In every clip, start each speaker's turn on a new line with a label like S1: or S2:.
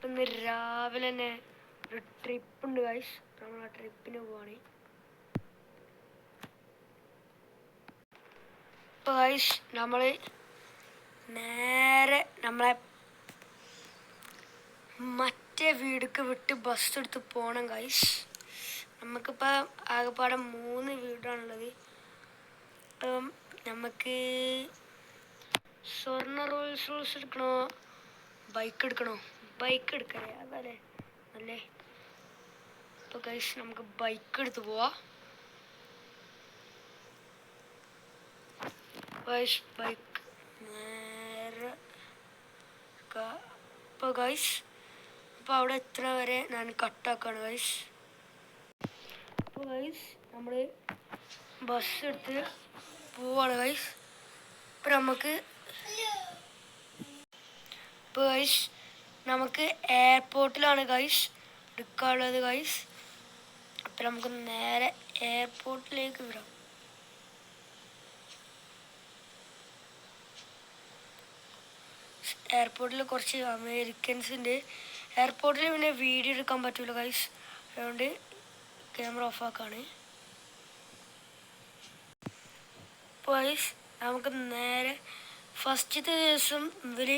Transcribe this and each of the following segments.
S1: ഇന്ന് രാവിലെ തന്നെ ഒരു ട്രിപ്പ് ഉണ്ട് ഗൈസ്. നമ്മൾ ആ ട്രിപ്പിന് പോവാണ്. ഇപ്പോൾ ഗൈസ് നമ്മൾ നേരെ നമ്മളെ മറ്റേ വീടേക്ക് വിട്ട് ബസ് എടുത്ത് പോകണം ഗൈസ്. നമുക്കിപ്പോൾ ആകെപ്പാടെ 3 വീടാണുള്ളത്. ഇപ്പം നമുക്ക് സ്വർണ്ണ റോൾസ് റോൾസ് എടുക്കണോ ബൈക്ക് എടുക്കണോ? ബൈക്ക് എടുക്കണേ, അതല്ലേ അല്ലേ? ഇപ്പോൾ ഗൈസ് നമുക്ക് ബൈക്ക് എടുത്ത് പോവാം. ഗൈസ് ബൈക്ക് നേരെ ഇപ്പോൾ ഗൈസ് അപ്പോൾ അവിടെ എത്ര വരെ ഞാൻ കട്ടാക്കാണ് ഗൈസ്. അപ്പോൾ ഗൈസ് നമ്മൾ ബസ് എടുത്ത് പോവാണ് ഗൈസ്. ഇപ്പോൾ നമുക്ക് എയർപോർട്ടിലാണ് ഗൈസ് എടുക്കാനുള്ളത് ഗൈസ്. അപ്പം നമുക്ക് നേരെ എയർപോർട്ടിലേക്ക് വിടാം. എയർപോർട്ടിൽ കുറച്ച് അമേരിക്കൻസ് ഉണ്ട്. എയർപോർട്ടിൽ പിന്നെ വീഡിയോ എടുക്കാൻ പറ്റില്ല ഗൈസ്, അതുകൊണ്ട് ക്യാമറ ഓഫാക്കാണ്. അപ്പോൾ ഗൈസ് നമുക്ക് നേരെ ഫസ്റ്റത്തെ ദിവസം ഇവർ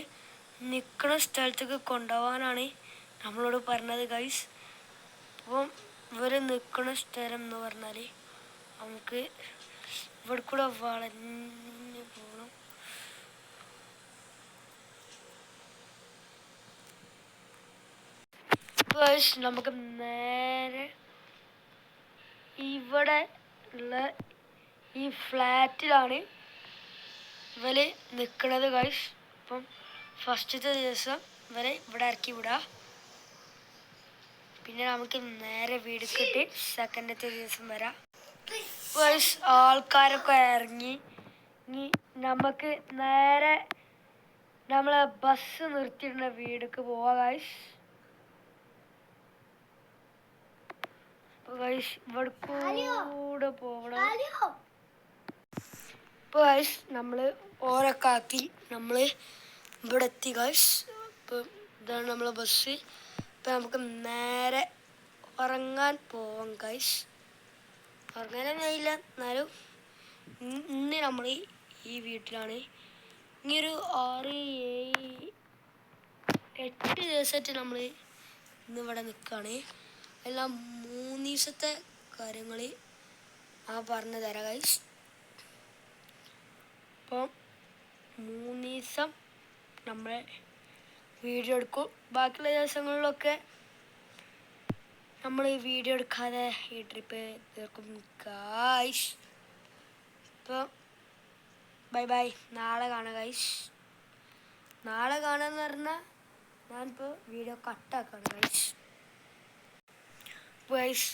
S1: നിൽക്കുന്ന സ്ഥലത്തേക്ക് കൊണ്ടുപോകാനാണ് നമ്മളോട് പറഞ്ഞത് ഗൈസ്. അപ്പം ഇവർ നിൽക്കുന്ന സ്ഥലം എന്ന് പറഞ്ഞാൽ നമുക്ക് ഇവിടെ കൂടെ വളഞ്ഞ് പോകണം. ഗൈസ് നമുക്ക് നേരെ ഇവിടെ ഉള്ള ഈ ഫ്ലാറ്റിലാണ് ഇവര് നിൽക്കുന്നത് ഗൈസ്. അപ്പം ഫസ്റ്റത്തെ ദിവസം ഇവരെ ഇവിടെ ഇറക്കി വിടാം. പിന്നെ നമുക്ക് നേരെ വീട് കിട്ടി സെക്കൻഡത്തെ ദിവസം വരാം. ഗൈസ് ആൾക്കാരൊക്കെ ഇറങ്ങി. ഇനി നമുക്ക് നേരെ നമ്മളെ ബസ് നിർത്തിയിടുന്ന വീടേക്ക് പോവാം ഗൈസ്. ഗൈസ് ഇവിടെ കൂടെ പോകണം. ഇപ്പോൾ ഗൈസ് നമ്മൾ ഓരൊക്കെ ആക്കി നമ്മൾ ഇവിടെ എത്തി ഗൈസ്. ഇപ്പം ഇതാണ് നമ്മളെ ബസ്. ഇപ്പം നമുക്ക് നേരെ ഉറങ്ങാൻ പോവാം ഗൈസ്. ഉറങ്ങാനൊന്നും ആയില്ല, എന്നാലും ഇന്ന് നമ്മൾ ഈ വീട്ടിലാണ്. ഇനിയൊരു 6, 7, 8 ദിവസമായിട്ട് നമ്മൾ ഇന്ന് ഇവിടെ നിൽക്കുകയാണ്. എല്ലാം 3 ദിവസത്തെ കാര്യങ്ങൾ പറഞ്ഞു തരാം ഗൈസ്. അപ്പം 3 ദിവസം നമ്മൾ വീഡിയോ എടുക്കും. ബാക്കിയുള്ള ദിവസങ്ങളിലൊക്കെ നമ്മൾ വീഡിയോ എടുക്കാതെ ഈ ട്രിപ്പ് തീർക്കും ഗൈസ്. ഇപ്പം ബൈ ബൈ, നാളെ കാണാം ഗൈസ്. നാളെ കാണാമെന്ന് പറഞ്ഞാൽ ഞാനിപ്പോൾ വീഡിയോ കട്ടാക്കാണ് ഗൈസ്. ഗൈസ്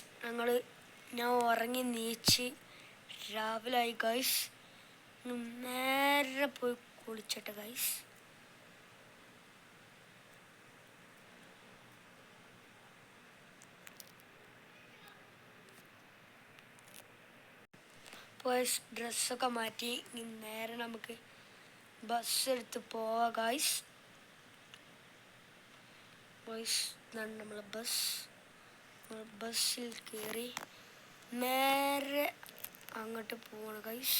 S1: ഞാൻ ഉറങ്ങി നീച്ച് രാവിലെ ആയി ഗൈസ്. നേരെ പോയി കുളിച്ചിട്ട് ഗൈസ്. ഡ്രസ്സൊക്കെ മാറ്റി നേരെ നമുക്ക് ബസ് എടുത്ത് പോവാം ഗൈസ്. ഇതാണ് നമ്മളെ ബസ്സിൽ കയറി നേരെ അങ്ങോട്ട് പോവാണ് ഗൈസ്.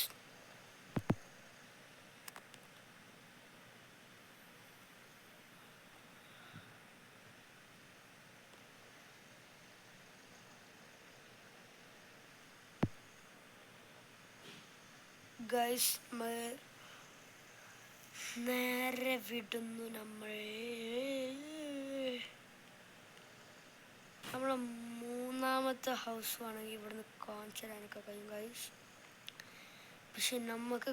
S1: ഗൈസ് നേരെ വിടുന്നു നമ്മളെ 3ാമത്തെ ഹൗസ് ആണെങ്കിൽ ഇവിടുന്ന് കാണിച്ചു തരാനൊക്കെ കഴിയും ഗൈസ്. പക്ഷെ നമുക്ക്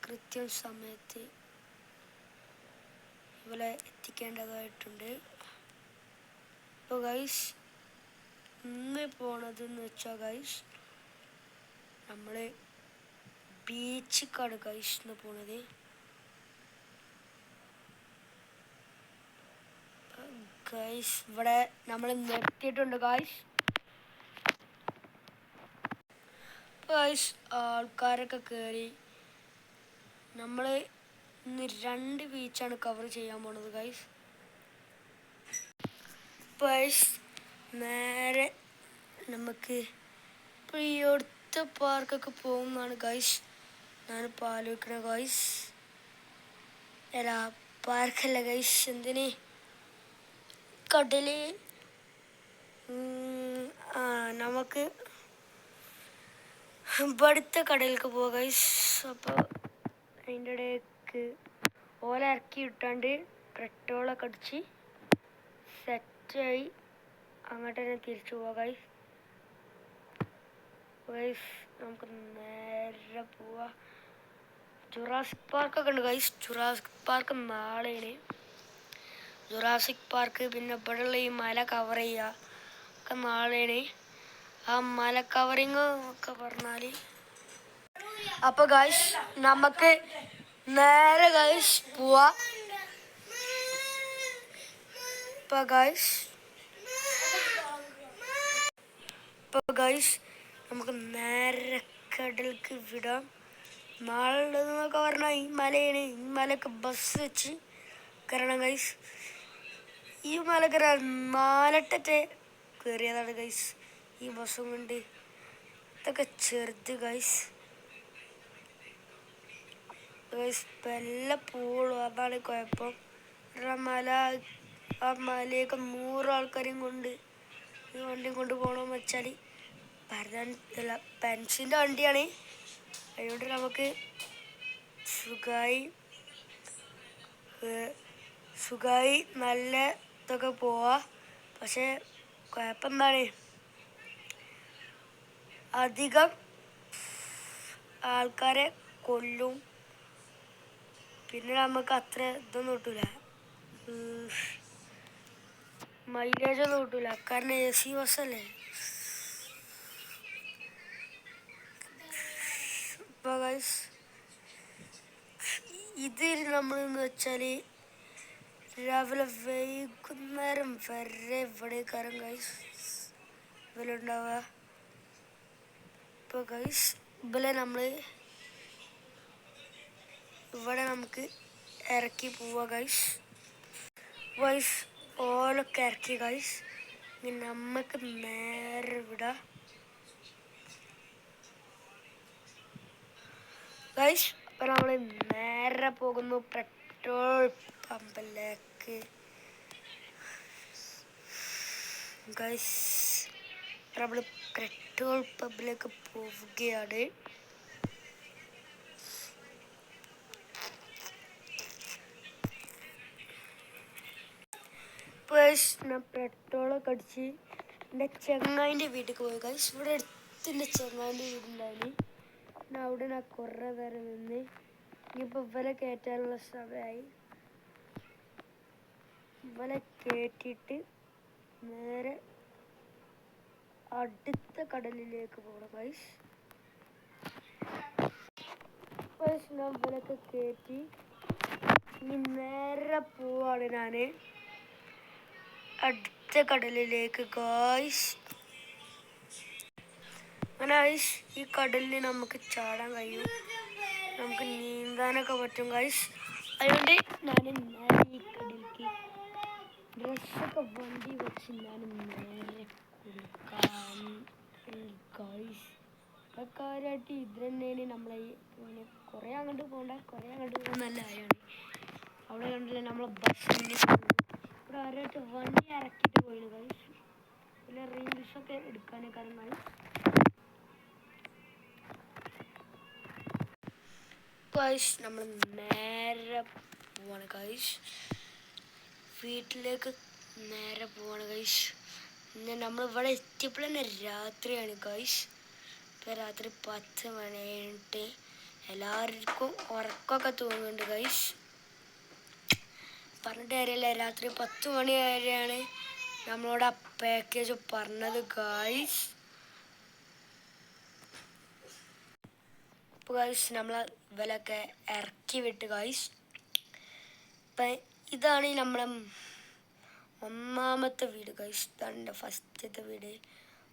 S1: കൃത്യം സമയത്ത് ഇവിടെ എത്തിക്കേണ്ടതായിട്ടുണ്ട്. ഇപ്പോൾ ഗൈസ് ഇന്ന് പോണതെന്ന് വെച്ചാൽ ഗൈസ് നമ്മൾ ബീച്ചിക്കാണ് ഗൈസ് ഇന്ന് പോണത്. ഗൈസ് ഇവിടെ നമ്മൾ നിർത്തിയിട്ടുണ്ട് ഗൈസ്. ഗൈസ് ആൾക്കാരൊക്കെ കയറി. നമ്മൾ ഇന്ന് 2 ബീച്ചാണ് കവർ ചെയ്യാൻ പോണത് ഗൈസ്. ഗൈസ് നേരെ നമുക്ക് ഇപ്പോൾ ഈ അടുത്ത പാർക്കൊക്കെ പോകുന്നതാണ് ഗൈസ് ഞാനിപ്പോൾ ആലോചിക്കണ ഗൈസ്. അല്ല പാർക്കല്ല ഗൈസ്, എന്തിന് കടല്. നമുക്ക് ഇവിടുത്തെ കടയിലേക്ക് പോകാം ഗൈസ്. അപ്പോൾ അതിൻ്റെ ഇടയ്ക്ക് ഓല ഇറക്കി ഇട്ടാണ്ട് പെട്രോളൊക്കെ അടിച്ച് സെറ്റായി അങ്ങോട്ട് തന്നെ തിരിച്ചു പോവാം ഗൈസ്. ഗൈസ് നമുക്ക് നേരെ പോവാം. ജുറാസിക് പാർക്കൊക്കെ ഉണ്ട് ഗൈസ്. ജുറാസിക് പാർക്ക് നാളെയാണ്. ജുറാസിക് പാർക്ക് പിന്നെ ഇവിടെയുള്ള ഈ മല കവർ ചെയ്യുക ഒക്കെ നാളെയാണ്. ആ മല കവറിങ് ഒക്കെ പറഞ്ഞാൽ അപ്പോൾ ഗൈസ് നമുക്ക് നേരെ ഗൈസ് പോവാ. ഇപ്പോൾ ഗൈസ് നമുക്ക് നേരെ കടലിലേക്ക് വിടാം. നാളെ ഉള്ളതെന്നൊക്കെ പറഞ്ഞാൽ ഈ മലയാണ്. ഈ മലക്ക് ബസ് വെച്ച് കയറണം ഗൈസ്. ഈ മല കയറാൻ 4 കയറിയതാണ് ഗൈസ് ഈ ബസ്സും കൊണ്ട്. ഇതൊക്കെ ചെറുത് ഗൈസ്. ഗൈസ് എല്ലാം പോവുള്ളൂ, അതാണ് കുഴപ്പം. ആ മലയൊക്കെ 100 ആൾക്കാരെയും കൊണ്ട് ഈ വണ്ടിയും കൊണ്ട് പോകണമെന്ന് വെച്ചാൽ അല്ല പെൻസിൻ്റെ വണ്ടിയാണ്. അതുകൊണ്ട് നമുക്ക് സുഖമായി നല്ല ഇതൊക്കെ പോവാ. പക്ഷേ കുഴപ്പം എന്താണ്, അധികം ആൾക്കാരെ കൊല്ലും. പിന്നെ നമുക്ക് അത്ര ഇതൊന്നും കിട്ടൂല, മൈലേജൊന്നും കിട്ടൂല. കാരണം AC ബസ്സല്ലേ. ഇപ്പോൾ ഗൈസ് ഇതിൽ നമ്മളെന്ന് വെച്ചാൽ രാവിലെ വൈകുന്നേരം വരെ ഇവിടെ കയറും ഗൈസ് ഇവലുണ്ടാവുക. ഇപ്പോൾ ഗൈസ് ഇവിടെ നമുക്ക് ഇറക്കി പോവുക ഗൈസ്. ഓലൊക്കെ ഇറക്കി ഗൈസ്. ഇനി നമുക്ക് നേരെ വിടാം ഗൈസ്. അപ്പോൾ നമ്മൾ നേരെ പോകുന്നു പെട്രോൾ പമ്പിലേക്ക് ഗൈസ്. നമ്മൾ പെട്രോൾ പമ്പിലേക്ക് പോവുകയാണ്. ഞാൻ പെട്രോളൊക്കെ അടിച്ച് എൻ്റെ ചെങ്ങായിൻ്റെ വീട്ടിൽ പോയി ഗൈസ്. ഇവിടെ അടുത്ത് എൻ്റെ ചെങ്ങായിൻ്റെ വീടുണ്ടായിരുന്നു. പിന്നെ അവിടെ ഞാൻ കുറേ നേരം നിന്ന്. ഇനിയിപ്പോൾ ഇവലെ കയറ്റാനുള്ള സമയമായി. ഇവലെ കയറ്റിയിട്ട് നേരെ അടുത്ത കടലിലേക്ക് പോകണം ഗൈസ്. ഞാൻ ഇവലൊക്കെ കയറ്റി ഇനി നേരെ പോവാണ് ഞാൻ അടുത്ത കടലിലേക്ക് ഗൈസ്. അങ്ങനെ ഗൈസ് ഈ കടലിൽ നമുക്ക് ചാടാൻ കഴിയും, നമുക്ക് നീന്താനൊക്കെ പറ്റും ഗൈസ്. അതുകൊണ്ട് ഞാൻ നേരെ ഈ കടലിലേക്ക് ഡ്രസ്സൊക്കെ വണ്ടി വെച്ച് ഞാൻ നേരെ കൊടുക്കാൻ ഗൈസ്. കാര്യമായിട്ട് ഇത് തന്നെയാണ് നമ്മളെ ഇങ്ങനെ കുറേ അങ്ങോട്ട് പോകണ്ട, കുറേ അങ്ങോട്ട് പോകുന്നല്ല കാര്യമാണ്. അവിടെ കണ്ടില്ല നമ്മളെ ബസ്സിന് ഇവിടെ ആരായിട്ട് വണ്ടി ഇറക്കിയിട്ട് പോയിന് ഗൈസ്. പിന്നെ റീൽസൊക്കെ എടുക്കാനൊക്കെ ഗൈസ്. നമ്മൾ നേരെ പോവാണ് ഗൈസ്, വീട്ടിലേക്ക് നേരെ പോവാണ് ഗൈസ്. പിന്നെ നമ്മളിവിടെ എത്തിയപ്പോൾ തന്നെ രാത്രിയാണ് ഗൈസ്. ഇപ്പോൾ രാത്രി 10 മണി കഴിഞ്ഞിട്ട് എല്ലാവർക്കും ഉറക്കമൊക്കെ തോന്നുന്നുണ്ട് ഗൈസ്. പറഞ്ഞിട്ട് കാര്യമില്ല, രാത്രി 10 മണി വരെയാണ് നമ്മളോട് ആ പാക്കേജ് പറഞ്ഞത് ഗൈസ്. ഇപ്പോൾ ഗൈസ് നമ്മൾ ഇവലൊക്കെ ഇറക്കി വിട്ട് ഗൈസ്. ഇപ്പം ഇതാണ് നമ്മളെ ഒന്നാമത്തെ വീട് ഗൈസ്. ഇതാണ് എൻ്റെ ഫസ്റ്റത്തെ വീട്.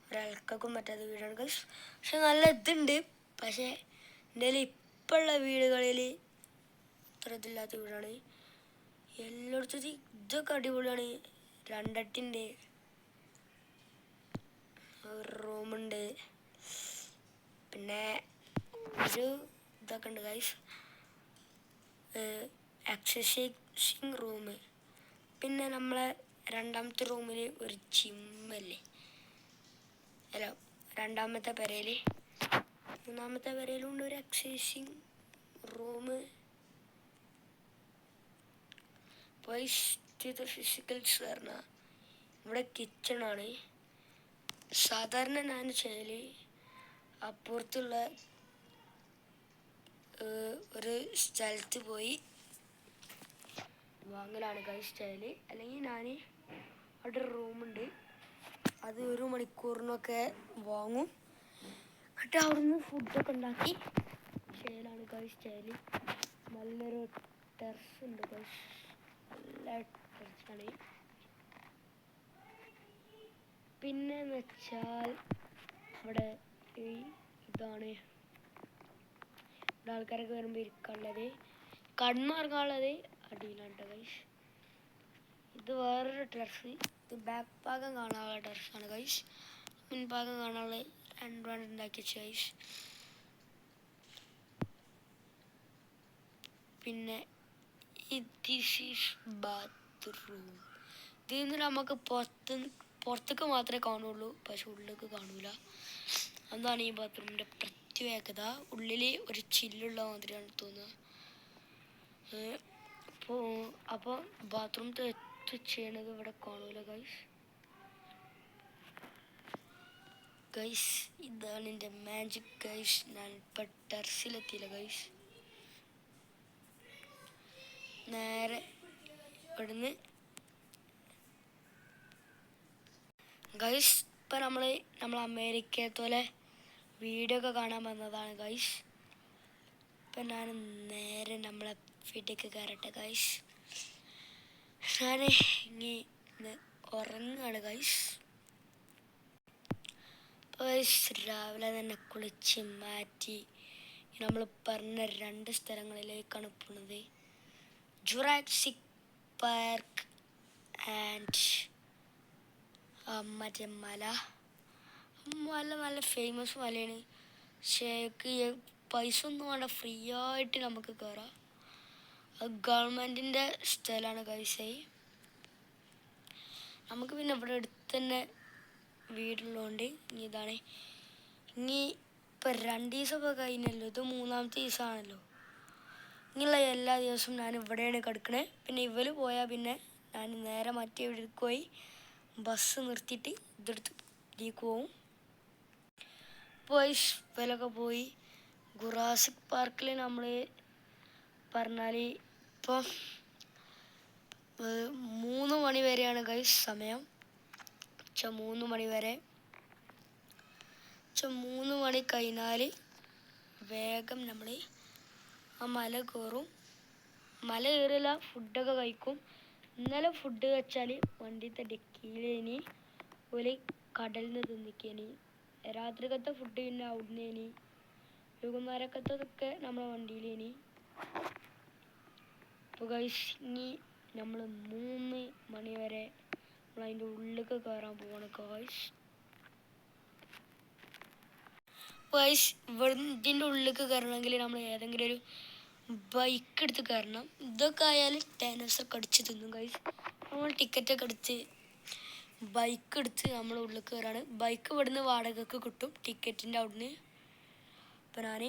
S1: ഒരാൾക്കും പറ്റാത്ത വീടാണ് ഗൈസ്. പക്ഷെ നല്ല ഇതുണ്ട്. പക്ഷേ എൻ്റെ ഇപ്പോഴുള്ള വീടുകളിൽ ഇത്ര ഇതില്ലാത്ത വീടാണ്. എല്ലായിടത്തും ഇതൊക്കെ അടിപൊളിയാണ്. 2 അട്ടിൻ്റെ റൂമുണ്ട്, പിന്നെ ഒരു ഇതൊക്കെ ഉണ്ട് ഗൈസ്, എക്സസൈസിങ് റൂം. പിന്നെ നമ്മളെ രണ്ടാമത്തെ റൂമിൽ ഒരു ജിമ്മല്ലേ, അല്ല രണ്ടാമത്തെ പെരയിൽ, മൂന്നാമത്തെ പെരയിലുണ്ട് ഒരു എക്സസൈസിങ് റൂം. ഇത് ഫിസിക്കൽസ് പറഞ്ഞാൽ ഇവിടെ കിച്ചണാണ്. സാധാരണ ഞാൻ ചെയ്യൽ അപ്പുറത്തുള്ള ഒരു സ്ഥലത്ത് പോയി വാങ്ങലാണ് ഗൈസ് ചെയ്യൽ. അല്ലെങ്കിൽ ഞാൻ അവിടെ ഒരു റൂമുണ്ട്, അത് 1 മണിക്കൂറിനൊക്കെ വാങ്ങും, എന്നിട്ട് അവിടുന്ന് ഫുഡൊക്കെ ഉണ്ടാക്കി ചെയ്യലാണ് ഗൈസ് ചെയ്യൽ. നല്ലൊരു ടെറസ് ഉണ്ട് ഗൈസ്, നല്ല ടെറസാണ്. പിന്നെന്ന് വെച്ചാൽ ഇവിടെ ഇതാണ്, ഇവിടെ ആൾക്കാരൊക്കെ വരുമ്പോൾ ഇരിക്കാനുള്ളത്, കണ്ണുറങ്ങാനുള്ളത് അടിയിലാണ് ഗൈസ്. ഇത് വേറൊരു ടെറസ്, ഇത് ബാക്ക് ഭാഗം കാണാനുള്ള ടെറസാണ് ഗൈസ്, മുൻഭാഗം കാണാനുള്ള 2 റൗണ്ട് ഉണ്ടാക്കി വെച്ച ഗൈസ്. പിന്നെ ദിസ് ഈസ് ബാത്റൂം. ഇതിൽ നിന്ന് നമുക്ക് പുറത്തേക്ക് മാത്രമേ കാണുള്ളൂ, പക്ഷെ ഉള്ളിലേക്ക് കാണൂല. അതാണ് ഈ ബാത്റൂമിൻ്റെ പ്രത്യേകത. ഉള്ളിൽ ഒരു ചില്ലുള്ള മാതിരിയാണ് തോന്നുക. അപ്പോൾ ബാത്റൂം ചെയ്യണത് ഇവിടെ കാണൂല ഗൈസ്. ഇതാണ് എൻ്റെ മാജിക് ഗൈസ്. ഞാൻ ഇപ്പം ടെറസിലെത്തിയില്ല ഗൈസ്. നേരെ ഇവിടുന്ന് ഗൈസ് ഇപ്പം നമ്മൾ അമേരിക്കത്തോലെ വീഡിയോ ഒക്കെ കാണാൻ വന്നതാണ് ഗൈസ്. ഇപ്പം ഞാൻ നേരെ നമ്മളെ വീട്ടിലേക്ക് കയറട്ടെ ഗൈസ്. ഞാൻ ഇനി ഉറങ്ങുകയാണ് ഗൈസ്. രാവിലെ തന്നെ കുളിച്ച് മാറ്റി നമ്മൾ പറഞ്ഞ 2 സ്ഥലങ്ങളിലേക്കാണ് പോണത്, ജുറാസിക് പാർക്ക് ആൻഡ് മറ്റേ മല നല്ല ഫേമസ് മലയാണ്. പക്ഷേ പൈസ ഒന്നും വേണ്ട, ഫ്രീ ആയിട്ട് നമുക്ക് കയറാം. അത് ഗവൺമെൻറ്റിൻ്റെ സ്ഥലമാണ് ഗൈസ്. നമുക്ക് പിന്നെ ഇവിടെ അടുത്ത് തന്നെ വീടുള്ളതുകൊണ്ട് ഇതാണ്. ഇനി ഇപ്പം 2 ദിവസമൊക്കെ കഴിഞ്ഞല്ലോ, ഇത് 3ാമത്തെ ദിവസമാണല്ലോ. ഇനിയുള്ള എല്ലാ ദിവസവും ഞാൻ ഇവിടെയാണ് കിടക്കണേ. പിന്നെ ഇവര് പോയാൽ പിന്നെ ഞാൻ നേരെ മറ്റേ വീട്ടിലേക്ക് പോയി ബസ് നിർത്തിയിട്ട് ഇതിലേക്ക് പോവും. പോയി ഇവരൊക്കെ പോയി ജുറാസിക് പാർക്കിൽ നമ്മൾ പറഞ്ഞാൽ ഇപ്പം 3 മണി വരെയാണ് ഗൈസ് സമയം. 3 മണി വരെ. 3 മണി കഴിഞ്ഞാൽ വേഗം നമ്മൾ ആ മല കയറും. മല കയറില്ല, ഫുഡൊക്കെ കഴിക്കും. ഇന്നലെ ഫുഡ് വെച്ചാൽ വണ്ടിത്തെ ഡിക്കിയിലേനി, ഒരു കടലിൽ നിന്ന് തിന്നിക്കേനി. രാത്രിക്കത്തെ ഫുഡ് പിന്നെ അവിടുന്നേനി. വൈകുന്നേരക്കത്തൊക്കെ നമ്മളെ വണ്ടിയിലേനി. അപ്പോൾ ഗൈസ് ഇനി നമ്മൾ 3 മണി വരെ നമ്മളതിൻ്റെ ഉള്ളിലേക്ക് കയറാൻ പോവാണ് ഗൈസ്. ഇതിൻ്റെ ഉള്ളിലേക്ക് കയറണമെങ്കിൽ നമ്മൾ ഏതെങ്കിലും ഒരു ബൈക്ക് എടുത്ത് കയറണം. ഇതൊക്കെ ആയാൽ ഡൈനോസറൊക്കെ അടിച്ച് തിന്നും ഗൈസ്. നമ്മൾ ടിക്കറ്റൊക്കെ എടുത്ത് ബൈക്ക് എടുത്ത് നമ്മൾ ഉള്ളിൽ കയറാണ്. ബൈക്ക് ഇവിടുന്ന് വാടകയ്ക്ക് കിട്ടും ടിക്കറ്റിൻ്റെ അവിടുന്ന്. അപ്പം ഞാൻ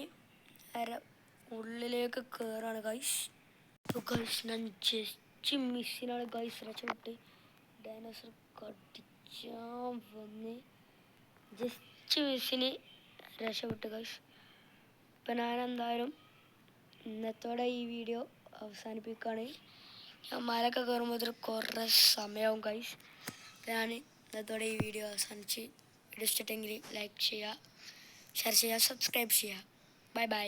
S1: ഉള്ളിലേക്ക് കയറാണ് ഗൈസ്. അപ്പോൾ ഗൈസ് ഞാൻ ജസ്റ്റ് മിസ്സിനാണ് ഗൈസ് രക്ഷപ്പെട്ട് ഡൈനോസർ കടിച്ചാൻ വന്ന് ജസ്റ്റ് മിസ്സിന് രക്ഷപ്പെട്ടു ഗൈസ്. ഇപ്പം ഞാൻ എന്തായാലും ഇന്നത്തോടെ ഈ വീഡിയോ അവസാനിപ്പിക്കുകയാണ്. ഞാൻ മലയൊക്കെ കയറുമ്പോൾ കുറേ സമയമാവും ഗൈസ്. ഞാൻ ഇന്നത്തോടെ ഈ വീഡിയോ അവസാനിച്ച് ഇഷ്ടപ്പെട്ടെങ്കിൽ ലൈക്ക് ചെയ്യുക, ഷെയർ ചെയ്യുക, സബ്സ്ക്രൈബ് ചെയ്യുക. Bye bye.